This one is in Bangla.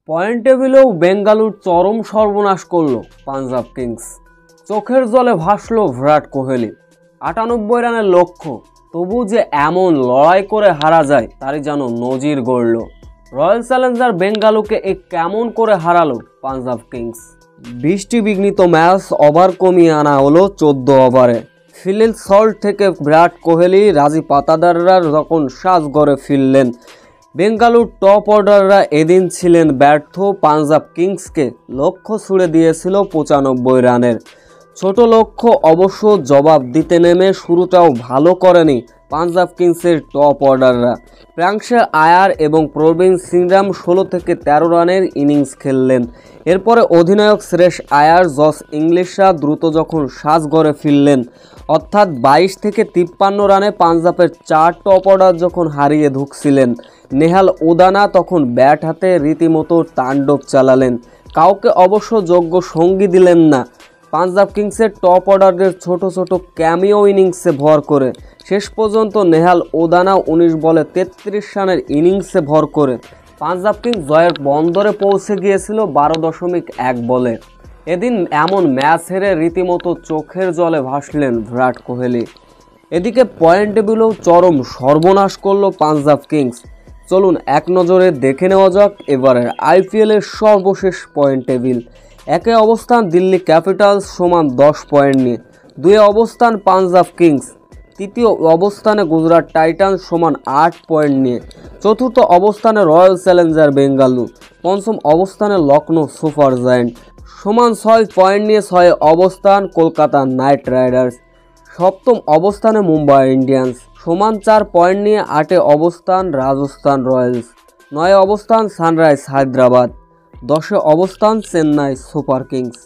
পয়েন্ট টেবিলেও বেঙ্গালুর চরম সর্বনাশ করল পাঞ্জাব কিংস। চোখের জলে ভাসল বিরাট কোহলি। ৯৮ রানের লক্ষ্য, তবু যে এমন লড়াই করে হারা যায় তারই যেন নজির গড়ল। রয়্যাল চ্যালেঞ্জার বেঙ্গালুরুকে কেমন করে হারালো পাঞ্জাব কিংস। ২০টি বিঘ্নিত ম্যাচ ওভার কমিয়ে আনা হলো ১৪ ওভারে। ফিলিল সল্ট থেকে বিরাট কোহলি, রাজি পাতাদাররা যখন সাজঘরে ফিরলেন, বেঙ্গালুর টপ অর্ডাররা এদিন ছিলেন ব্যর্থ। পাঞ্জাব কিংসকে লক্ষ্য ছুড়ে দিয়েছিল ৯৫ রানের। ছোট লক্ষ্য অবশ্য জবাব দিতে নেমে শুরুটাও ভালো করেনি পাঞ্জাব কিংসের টপ অর্ডাররা। প্রাংশে আয়ার এবং প্রবীণ সিংরাম ১৬ থেকে ১৩ রানের ইনিংস খেললেন। এরপরে অধিনায়ক শ্রেয়স আয়ার, জস ইংলিশরা দ্রুত যখন সাজঘরে ফিরলেন, অর্থাৎ ২২ থেকে ৫৩ রানে পাঞ্জাবের ৪ টপ অর্ডার যখন হারিয়ে ঢুকছিলেন, নেহাল উদানা তখন ব্যাট হাতে রীতিমতো তাণ্ডব চালালেন। কাউকে অবশ্য যোগ্য সঙ্গী দিলেন না। পাঞ্জাব কিংসের টপ অর্ডারদের ছোট ছোট ক্যামিও ইনিংসে ভর করে শেষ পর্যন্ত নেহাল উদানা ১৯ বলে ৩৩ রানের ইনিংসে ভর করে পাঞ্জাব কিংস জয়ের বন্দরে পৌঁছে গিয়েছিল ১২.১ বলে। এদিন এমন ম্যাচ হেরে রীতিমতো চোখের জলে ভাসলেন বিরাট কোহলি। এদিকে পয়েন্ট টেবিলেও চরম সর্বনাশ করল পাঞ্জাব কিংস। চলুন এক নজরে দেখে নেওয়া যাক এবারের আইপিএলের সর্বশেষ পয়েন্ট টেবিল। একে অবস্থান দিল্লি ক্যাপিটালস সমান ১০ পয়েন্ট নিয়ে, দুয়ে অবস্থান পাঞ্জাব কিংস, তৃতীয় অবস্থানে গুজরাট টাইটান্স সমান ৮ পয়েন্ট নিয়ে, চতুর্থ অবস্থানে রয়্যাল চ্যালেঞ্জার বেঙ্গালুরু, পঞ্চম অবস্থানে লখনৌ সুপার জায়ান্ট সমান ৬ পয়েন্ট নিয়ে ৬ অবস্থান কলকাতা নাইট রাইডার্স, সপ্তম অবস্থানে মুম্বাই ইন্ডিয়ান্স সমান ৪ পয়েন্ট নিয়ে ৮ অবস্থান রাজস্থান রয়্যালস, ৯ অবস্থান সানরাইজ হায়দ্রাবাদ, ১০ অবস্থান চেন্নাই সুপার কিংস।